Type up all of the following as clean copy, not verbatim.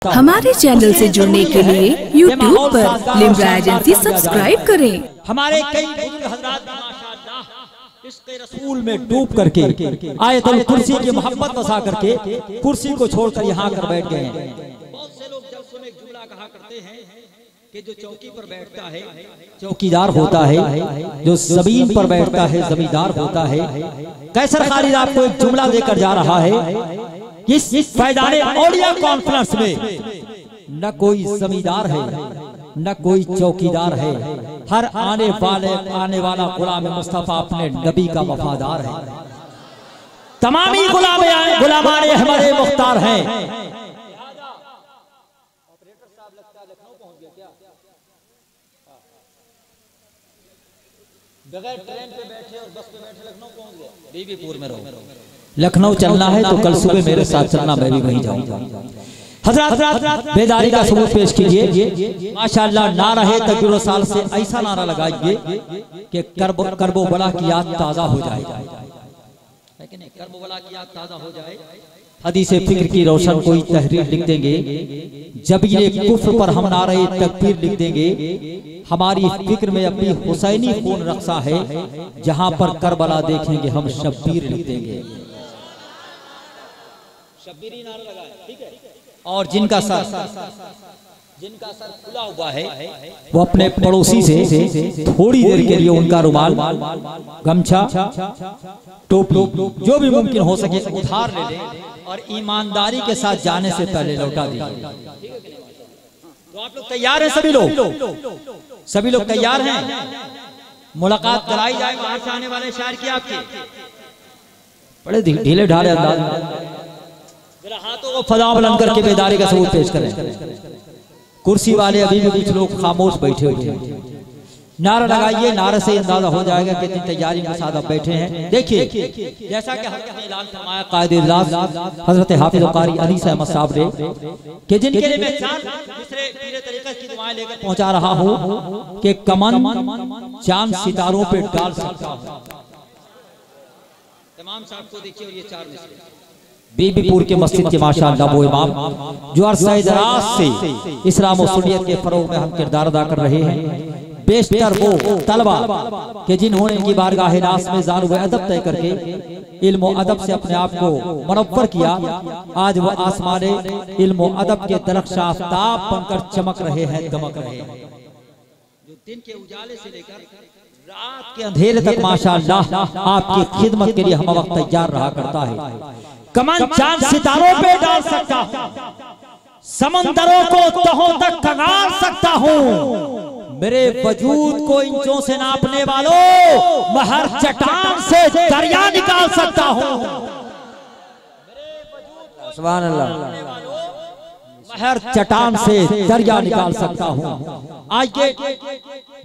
हमारे चैनल से जुड़ने के लिए YouTube पर लिम्रा एजेंसी सब्सक्राइब करें। हमारे कई बुजुर्ग हजरात माशाअल्लाह इश्क़े रसूल में डूब करके आयतुल कुर्सी की मोहब्बत बसा करके कुर्सी को छोड़कर यहाँ कर बैठ गए हैं। बहुत से लोग जलसों में एक जुमला कहा करते हैं कि जो चौकी पर बैठता है चौकीदार होता है, जो जमीन पर बैठता है जमींदार होता है। कैसर खालिद आपको एक जुमला देकर जा रहा है, इस फैज़ाने औलिया कॉन्फ्रेंस में न कोई जमींदार है न कोई चौकीदार है, हर आने वाला गुलाम मुस्तफा अपने नबी का वफादार है। तमामी गुलामाने हमारे मुख्तार हैं। बगैर ट्रेन पे बैठे और बस पे बैठे लखनऊ पहुंच गया। बीबीपुर में रहो, लखनऊ चलना है तो कल सुबह मेरे साथ चलना, मैं भी वहीं जाऊंगा। हजरत बेदारी का सबूत पेश कीजिए। माशाअल्लाह नारा है तकबीर साल से ऐसा नारा लगाइए कि करबो बला की याद ताजा हो जाए, करबो बला की याद ताजा हो जाए। हदीसे फिक्र की रोशन कोई तहरीर लिख देंगे, जब ये कुफ्र पर हम नारे तकबीर लिख देंगे। हमारी फिक्र में अपनी हुसैनी खून रक्सा है, जहां पर करबला देखेंगे हम शब्बीर लिख देंगे। शब्बीरी नारा लगाए, ठीक है। और जिनका सर खुला हुआ है वो अपने पड़ोसी से थोड़ी देर के लिए उनका रुमाल, गमछा, टोपी जो भी मुमकिन हो सके उधार ले लें और ईमानदारी के साथ जाने से पहले लौटा दीजिए। तो आप लोग तैयार हैं? सभी लोग तैयार हैं? मुलाकात कराई जाए बाहर से आने वाले शायर की आपके बड़े ढीले ढाले अंदाज में जरा हाथों को फजा बुलंद करके बेदारी का सबूत पेश करें। कुर्सी वाले अभी भी कुछ लोग खामोश बैठे हुए हैं। नारा लगाइए, नारे से अंदाजा हो जाएगा कितनी तैयारी के साथ आप बैठे हैं। देखिए जैसा कि हज़रत ने ऐलान फरमाया कायद-ए-इज़्ज़त हज़रत हाफिज़ कारी अली अहमद साहब ने कि जिनके लिए मैं चार दूसरे पीरे तरीक़त की दुआएं लेकर पहुंचा रहा हूं कि कमन चांद सितारों पे डाल सकता हूं। तमाम साहब को देखिए और ये चार मिसरे बीबीपुर के मस्जिद के माशाअल्लाह वो इमाम जो अरसे दराज से इस्लाम और सुन्नियत के फरोग में हम किरदार अदा कर रहे हैं। बेशतर वो तलबा कि जिन्होंने इनकी बारगाह नास में ज़ान व अदब तय करके इल्म व अदब से अपने आप को मुनव्वर किया, आज वो आसमाने इल्म व अदब के दरख्शां आफ्ताब बनकर चमक रहे हैं, दमक रहे हैं। जो दिन के उजाले से लेकर रात के अंधेरे तक माशाअल्लाह आपकी खिदमत के लिए हम वक्त तैयार रहा करता है। कमन चांद सितारों पे डाल सकता हूं, समंदरों को तहों तक खंगाल सकता हूं। मेरे वजूद को इंचों से नापने वालों, मैं हर चट्टान से दरिया निकाल सकता हूं। सुभान अल्लाह, मैं हर चट्टान से दरिया निकाल सकता हूं। आइए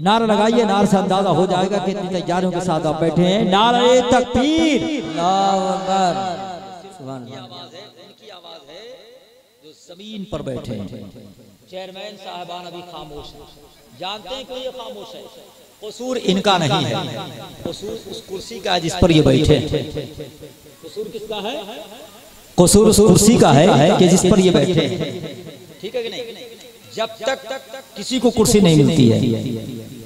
नारा लगाइए, नारे से अंदाजा हो जाएगा कितनी तैयारियों के साथ आप बैठे हैं। नारे तकबीर, अल्लाहू अकबर। उनकी आवाज है जो जमीन पर बैठे हैं। चेयरमैन साहबान अभी खामोश हैं, जानते हैं कि ये खामोश है। कसूर इनका नहीं है, कसूर उस कुर्सी का है जिस पर ये बैठे हैं। कसूर किसका है? कसूर उस कुर्सी का है कि जिस पर ये बैठे हैं, ठीक है कि नहीं? जब तक किसी को कुर्सी नहीं मिलती है,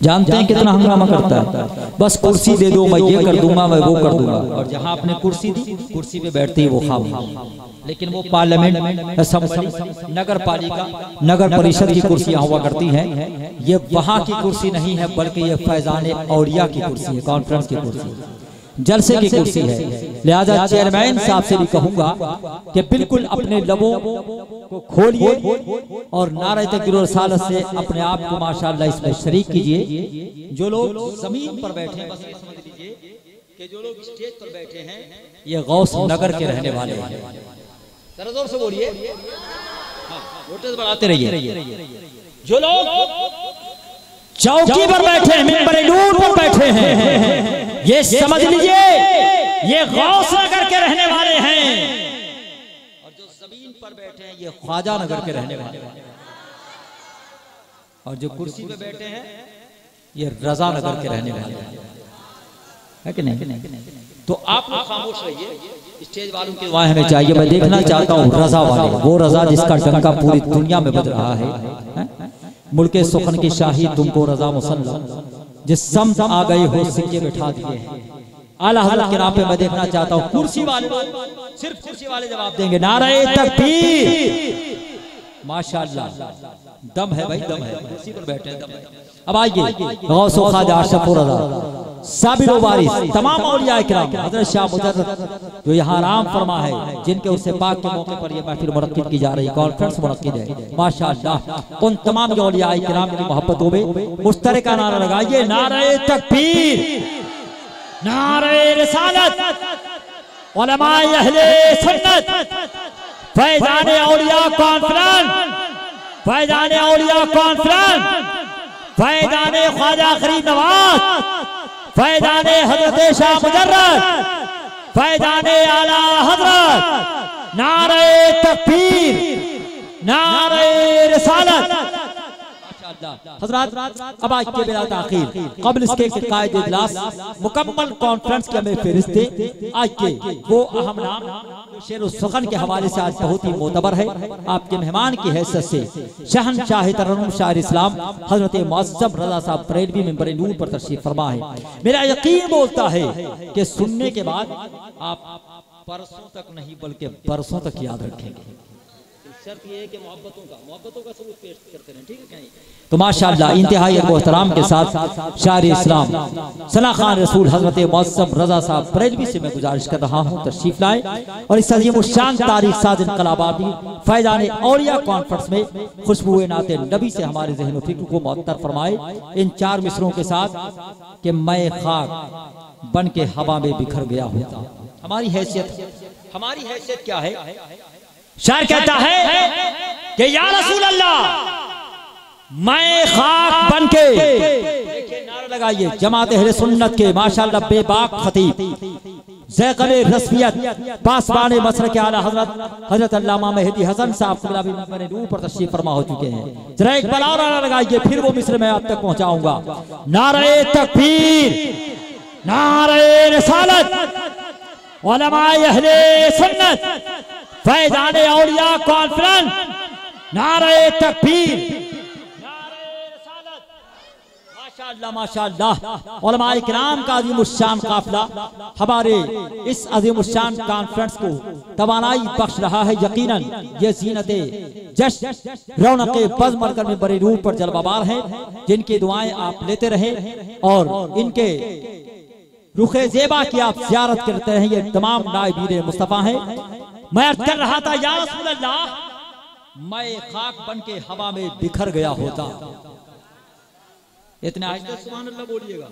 जानते हैं कितना हंगामा करता है, बस कुर्सी दे दो, मैं ये कर दूंगा, मैं वो कर दूंगा। और जहां आपने कुर्सी दी, कुर्सी पे बैठते ही वो खामोश। लेकिन वो पार्लियामेंट, असेंबली, नगर पालिका, नगर परिषद की कुर्सियां हुआ करती हैं। ये वहां की कुर्सी नहीं है, बल्कि ये फैज़ाने औलिया की कुर्सी है, कॉन्फ्रेंस की कुर्सी, जलसे की कुर्सी है। लिहाजा चेयरमैन साहब से भी कहूंगा कि बिल्कुल अपने लबों को खोलिए और नारे तकबीर और रिसालत से अपने आप को माशाअल्लाह इसमें शरीक कीजिए। जो लोग जमीन पर बैठे हैं, बस ये समझ लीजिए कि जो लोग स्टेज पर बैठे हैं ये गौस नगर के रहने वाले हैं। जरा जोर से बोलिए, वोटें बढ़ाते रहिए। जो लोग चौकी पर बैठे हैं, मिंबर नूर पर बैठे हैं, ये समझ लीजिए ये गौस नगर के रहने वाले हैं। और जो जमीन पर बैठे हैं ये ख्वाजा नगर के रहने वाले हैं। और जो कुर्सी पे बैठे हैं ये रजा नगर के रहने वाले हैं, है कि नहीं? तो आप लोग खामोश रहिए। स्टेज वालों की दुआएं हमें चाहिए। मैं देखना चाहता हूँ रजा वाले, वो रजा जिसका डंका पूरी दुनिया में बज रहा है। मुल्के सुखन की शाही तुमको रजा मुसल्लम, जिस समत आ गए हो सिक्के बिठा दिए हैं। आला हज़रत के नाम पे मैं देखना चाहता हूँ कुर्सी वाले, सिर्फ कुर्सी वाले जवाब देंगे। नारे तकबीर, माशाअल्लाह, दम है भाई, दम है, कुर्सी पर बैठे दम है। अब आइए गौसो ख्वाजा अशरफुर रज़ा साबिर वारिस, तमाम औलिया किराम, हज़रत शाह मुजद्दिद जो यहाँ आराम फरमा है, जिनके उससे पाक के मौके पर ये महफिल मुनक्किद की जा रही है, कॉन्फ्रेंस मुनक्किद है माशाअल्लाह। उन तमाम औलिया किराम की मोहब्बतों में मुश्तरका नारा लगाइए। नारे तकबीर, नारे रिसालत, उलमाए अहले सुन्नत, फैज़ाने औलिया कॉन्फ्रेंस, फैज़ाने औलिया कॉन्फ्रेंस, फैज़ाने ख्वाजा गरीब नवाज, फैज़ाने हज़रत शाह मुजर्रद, फैज़ाने आला हज़रत। नारे तकबीर, नारे रिसालत। हज़रात अब आज के बिला ताख़ीर क़ब्ल इसके कि कायद इजलास मुकम्मल कॉन्फ्रेंस के हमें फ़रिश्ते आज के वो अहम नाम शेर सुखन के हवाले से आज बहुत ही मोतबर है। आपके मेहमान की हैसियत से शहनशाह तरन्नुम शायर इस्लाम हज़रत मुअज़्ज़म रज़ा साहब बरेलवी मिंबर नूर पर तशरीफ फरमा है। मेरा यकीन बोलता है कि सुनने के बाद आप परसों तक नहीं बल्कि बरसों तक याद रखेंगे। शर्त ये है कि मोहब्बतों का सबूत पेश करते रहें, ठीक है कहीं। तो माशाअल्लाह इंतहाई एहतराम के साथ शायर इस्लाम सना खान रसूल हज़रत मुअज़्ज़म रज़ा साहब बरेलवी से मैं गुजारिश कर रहा हूँ तशरीफ लाएं और इस अज़ीम शान तारीख साज़ इनक़लाबाती फैज़ाने औलिया कॉन्फ्रेंस में खुशबू नाते नबी से हमारे ज़हन व फ़िक्र को मुअत्तर फरमाए इन चार मिसरों के साथ कि मैं खाक बन के हवा में बिखर गया होता। हमारी हैसियत क्या है? शायर कहता है कि या रसूल अल्लाह, मैं खाक बन के, नारा लगाइए जमात अहले सुन्नत के माशाअल्लाह बेबाक खतीब ज़ैक़ल रस्मियत पासबान मसरक आला हज़रत अल्लामा मेहदी हसन साहब क़िबला नूर पर तशरीफ फरमा हो चुके हैं। जरा एक बार और नारा लगाइए, फिर वो मिस्र मैं आप तक पहुंचाऊंगा। नारे तकबीर, नारे रिसालत, उलमाए अहले सुन्नत, फैज़ाने औलिया कॉन्फ्रेंस, नारे तकबीर, नारे रिसालत। माशाअल्लाह माशाअल्लाह, उलमाए किराम का अज़ीमुश्शान काफ़िला हमारे इस अज़ीमुश्शान कॉन्फ्रेंस को तवानाई बख्श रहा है। यकीनन ये ज़ीनते जश्न रौनक़े बज़्म मरकज़ में बरे नूर पर जलवाबार हैं, जिनकी दुआएं आप लेते रहें और इनके रुखे ज़ेबा की आप ज़ियारत करते रहें। ये तमाम नाइबीन मुस्तफ़ा हैं। मैं अर्ज़ कर रहा था या रसूल अल्लाह, मैं खाक बन के हवा में बिखर गया होता। इतने आज तो सुभान अल्लाह बोलिएगा।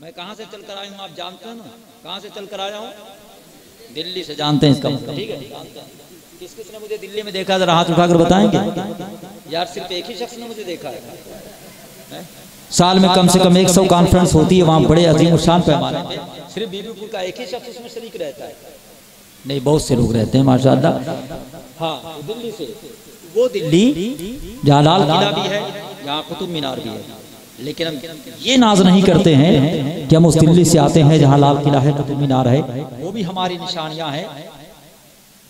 मैं कहां से चलकर आया हूं आप जानते हैं ना, कहां से चलकर आया हूं? दिल्ली से। जानते हैं इसका मतलब, ठीक है? किस किसने मुझे दिल्ली में देखा, जरा हाथ उठाकर बताएंगे यार। सिर्फ एक ही शख्स ने मुझे देखा है। साल में कम से कम 100 कॉन्फ्रेंस होती है, वहाँ बड़े अजीम शान पैमाने पे सिर्फ बीबीपुर का एक ही शख्स उसमें शरीक रहता है। नहीं, बहुत से लोग रहते हैं माशाअल्लाह। हाँ, दिल्ली से, वो दिल्ली जहाँ लाल किला भी है, जहाँ कुतुब मीनार भी है, लेकिन हम ये नाज नहीं करते हैं कि हम उस दिल्ली से आते हैं जहाँ लाल किला है, कुतुब मीनार है, वो भी हमारी निशानियाँ हैं,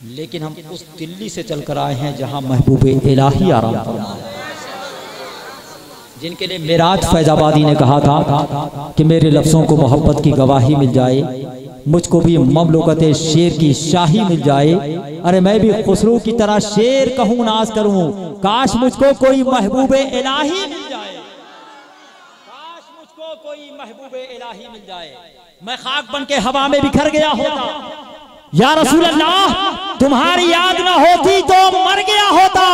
लेकिन हम उस दिल्ली से चलकर आए हैं जहाँ महबूब इलाही आराम फरमा है, जिनके लिए मेराज फैजाबादी ने कहा था कि मेरे लफ्ज़ों को मोहब्बत की गवाही मिल जाए, मुझको भी ममलूकते शेर की शाही मिल जाए। अरे मैं भी खुसरू की तरह शेर कहूँ, नाज करूँ, काश मुझको कोई महबूब इलाही मिल जाए, काश मुझको कोई महबूब इलाही मिल जाए। मैं खाक बन के हवा में बिखर गया होता। या रसूल अल्लाह, तुम्हारी याद ना होती तो मर गया होता।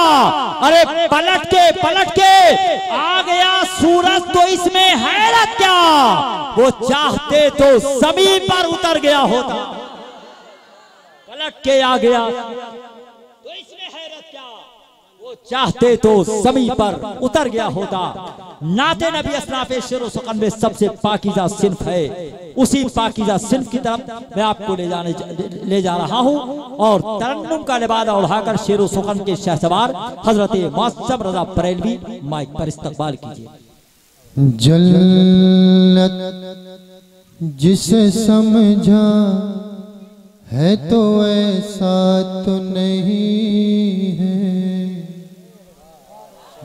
अरे पलट के आ गया सूरज, तो इसमें हैरत क्या, वो चाहते तो ज़मीन पर उतर गया होता। पलट के आ गया तो इसमें हैरत क्या, वो चाहते तो ज़मीन पर उतर गया होता। नाते नबी असनाफ़े शेर व सुखन में सबसे पाकीज़ा सिन्फ है, उसी पाकीज़ा सिन्फ की तरफ मैं आपको ले जा रहा हूँ और तरन्नुम का लिबादा उड़ाकर शेर व सुखन के शहसवार हज़रत मुअज़्ज़म रज़ा बरेलवी माइक पर इस्तकबाल कीजिए। जन्नत जिसे समझा है तो ऐसा तो नहीं है।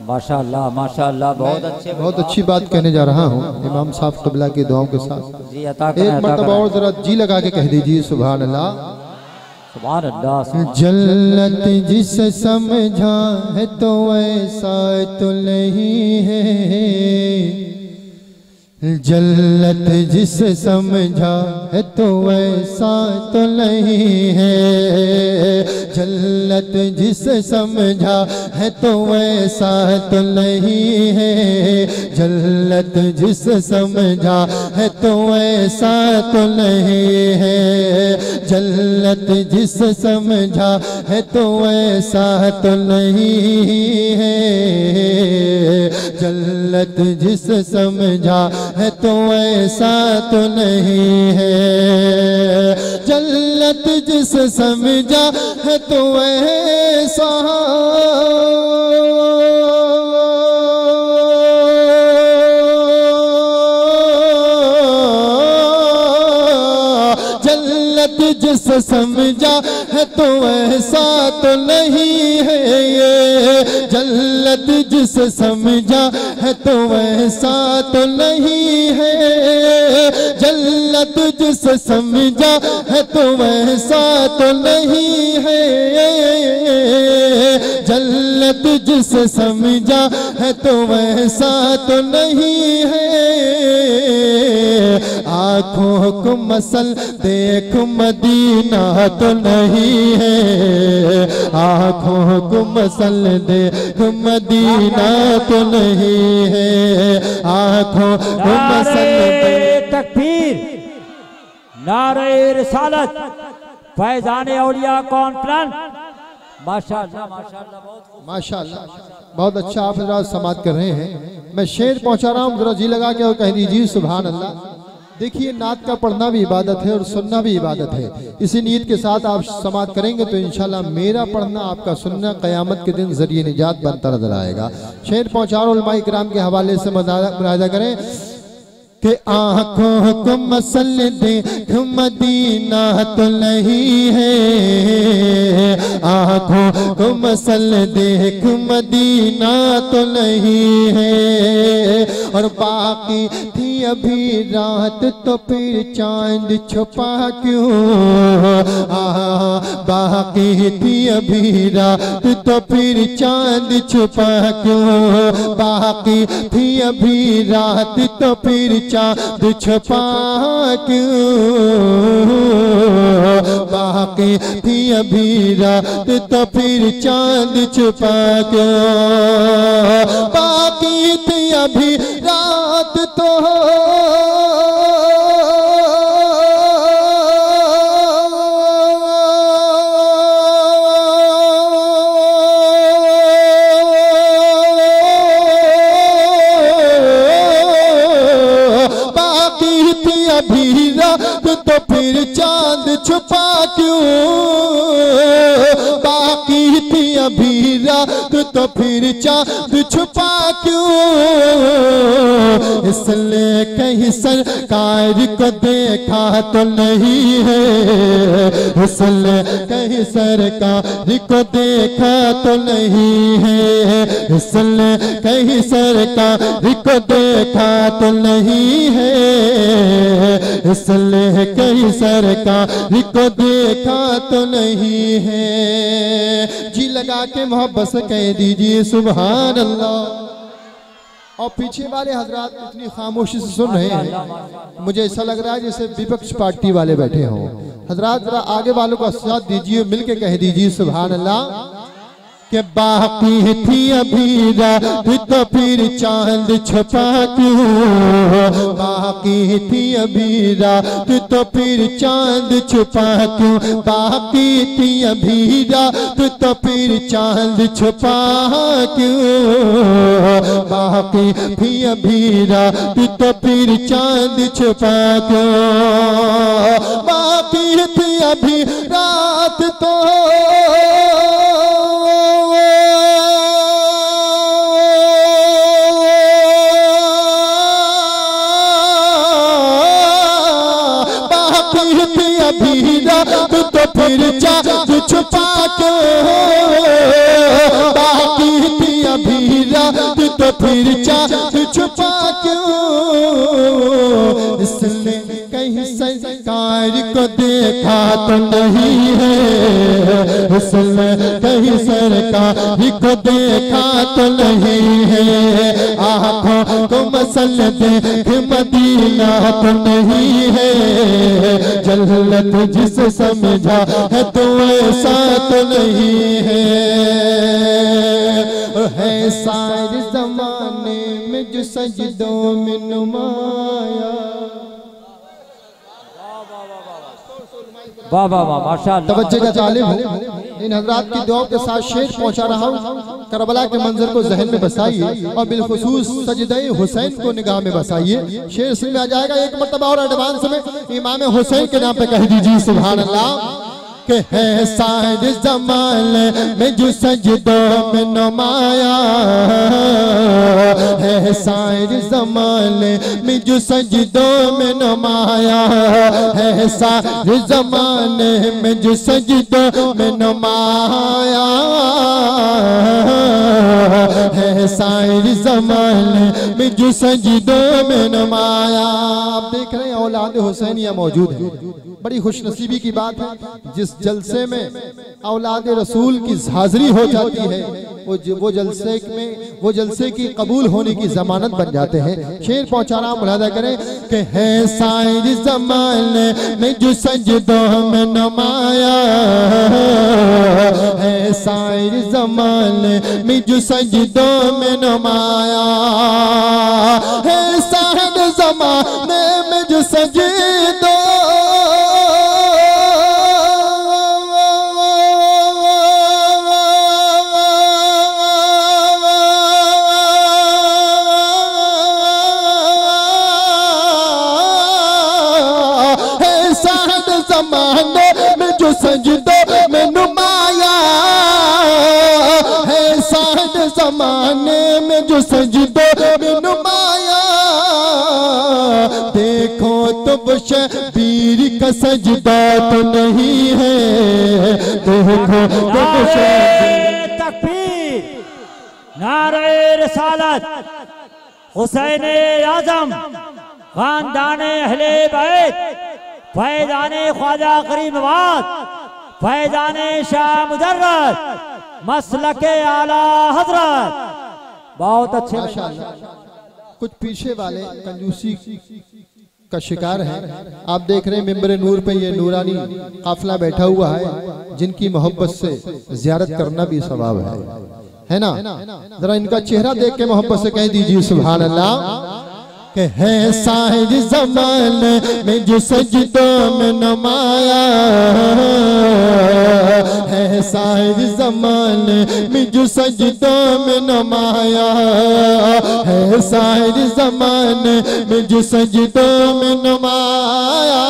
माशाअल्लाह माशाअल्लाह, बहुत अच्छी बात कहने जा रहा हूँ इमाम साहब क़िबला की दुआओं के साथ। जी अता एक मरतबा और जरा जी लगा के कह दीजिए सुभान अल्लाह। सुभान अल्लाह। जन्नत जिस समझा है तो ऐसा तो नहीं है, जन्नत जिस समझा है तो ऐसा तो नहीं है, जन्नत जिस समझा है तो ऐसा तो नहीं है, जन्नत जिस समझा है तो ऐसा तो नहीं है, जन्नत जिस समझा है तो ऐसा तो नहीं है, जन्नत जिस समझा है तो ऐसा तो नहीं है, जन्नत जिस समझा है तो ऐसा जन्नत जिस समझा है तो ऐसा तो नहीं है, ये जन्नत जिस समझा है तो ऐसा तो नहीं है, जन्नत जिस समझा है तो ऐसा तो नहीं है, जन्नत जिस समझा है तो ऐसा तो नहीं है, आँखों को मसल देख मदीना तो नहीं है, आँखों को मसल देख मदीना तो नहीं है, आँखों को मसल देख। तकबीर, नारे रिसालत, फैजाने औलिया कॉन्फ्रेंस। माशाअल्लाह माशाअल्लाह, माशाअल्लाह बहुत अच्छा आप जरा समाप्त कर रहे हैं। मैं शेर पहुंचा रहा हूँ, जरा जी लगा के और कह दीजिए सुभान अल्लाह। देखिए नात का पढ़ना भी इबादत है और सुनना भी इबादत है। इसी नीयत के साथ आप समाप्त करेंगे तो इंशाल्लाह मेरा पढ़ना आपका सुनना क़यामत के दिन जरिए निजात बनता नजर आएगा। शेर पहुंचा रहा उलमाए किराम के हवाले से मुलाहिज़ा करें कि आँखों को मसल देख मदीना तो नहीं है, आँखों को मसल देख मदीना तो नहीं है, और बाकी थी अभी रात तो फिर चांद छुपा क्यों, बाकी थी अभी रात तो फिर चांद छुपा क्यों, बाकी थी अभी रात तो फिर चांद छुपा क्यों, बाकी थी अभी रात तो फिर चांद छुपा क्यों, बाकी थी अभी रात तो अभी रात तो फिर चांद छुपा क्यों, बाकी थी अभी रात तो फिर चांद छुपा क्यों, इसलिए कहीं सरकार को देखा तो नहीं है, इसलिए कहीं सरकार को देखा तो नहीं है, इसलिए कहीं सरकार को देखा तो नहीं है, इसलिए कहीं सरकार को देखा तो नहीं है। जी लगा के मोहब्बत से कह दीजिए सुभान अल्लाह। और पीछे वाले हजरात इतनी खामोशी से सुन रहे हैं, मुझे ऐसा लग रहा है जैसे विपक्ष पार्टी वाले बैठे हों। हजरात जरा आगे वालों का साथ दीजिए, मिलके कह दीजिए सुभान अल्लाह। कि बाकी थी अभी रात तो फिर चांद छुपा क्यों, बाकी थी अभी रात तो फिर चांद छुपा क्यों, बाकी थी अभी रात तो फिर चांद छुपा क्यों, बाकी थी अभी रात तो फिर चांद छुपा क्यों, बाकी थी अभी रात तो अभी रात तो तो फिर चाँद छुपा क्यों, इसने कहीं सरकार को देखा तो नहीं है, इसने कहीं सरकार को देखा तो नहीं है, आँखों को मसल देख मदीना तो नहीं है, जन्नत जिसे समझा है तो ऐसा तो नहीं है सारे जमाने में जो सजदों में नुमाया। वाह वाह वाह माशाअल्लाह। तवज्जो का तालिब हूँ, इन हजरात की दुआओं के साथ शेर पहुंचा रहा हूँ। करबला के मंजर को जहन में बसाइए और बिलखुसूस सजदे हुसैन को निगाह में बसाइए। शेर सुन में आ जाएगा एक मरतबा और एडवांस में इमाम हुसैन के नाम पे कह दीजिए सुभान अल्लाह। कि है सारे ज़माने में जो सजदों में नुमाया, है सारे ज़माने में जो सजदों में नुमाया, है सारे ज़माने में जो सजदों में नुमाया, है सारे ज़माने में जो सजदों में नुमाया। आप देख रहे हैं औलाद हुसैनिया मौजूद है। बड़ी खुशनसीबी की बात है जिस जलसे में औलाद रसूल की हाजिरी हो जाती है, वो जलसे की कबूल होने की जमानत बन जाते हैं। शेर पहुंचाना मुलादा करें कि है सारे ज़माने में जो सजदों में नुमाया, है सारे ज़माने में जो सजदों में नुमाया, है सारे ज़माने में जो सजदों ज़माने में जो सजदों में नुमाया, है सारे ज़माने में जो सजदों में नुमाया। देखो तो वो शबीर का सजदा तो नहीं है, देखो तो वो शबीर। तकबीर, नारे रिसालत, हुसैन आज़म, खानदाने अहले बैत, फैज़ाने ख्वाजा करीमाबाद, फैज़ाने शाह मुजर्रद, मसलके आला हजरत। बहुत अच्छे माशाअल्लाह। कुछ पीछे वाले कंजूसी का शिकार है। आप देख रहे हैं मिंबर नूर पे ये नूरानी काफिला बैठा हुआ है, जिनकी मोहब्बत से ज़ियारत करना भी सवाब है ना। जरा इनका चेहरा देख के मोहब्बत से कह दीजिए सुभान अल्लाह। कि है सारे ज़माने में जो सजदों में नुमाया, है सारे ज़माने में जो सजदों में नुमाया, है सारे ज़माने में जो सजदों में नुमाया,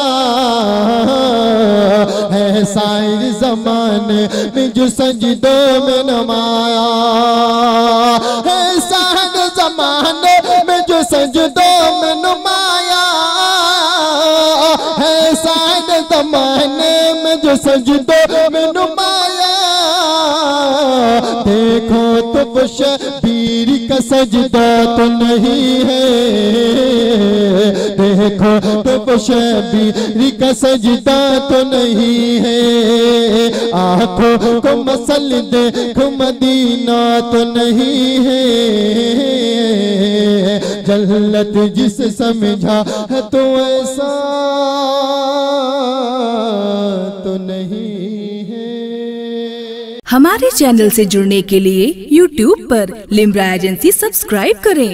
है सारे ज़माने में जो सजदों में नुमाया, है सारे ज़माने में जो सजदों में नुमाया, है सारे ज़माने में जो सजदों में नुमाया। देखो तो वो शबीर का सजदा तो नहीं है, देखो तो वो शबीर का सजदा तो नहीं है, आँखों को मसल देखो मदीना तो नहीं है, जन्नत जिसे समझा है तो ऐसा तो नहीं है। हमारे चैनल से जुड़ने के लिए YouTube पर लिम्रा एजेंसी सब्सक्राइब करें।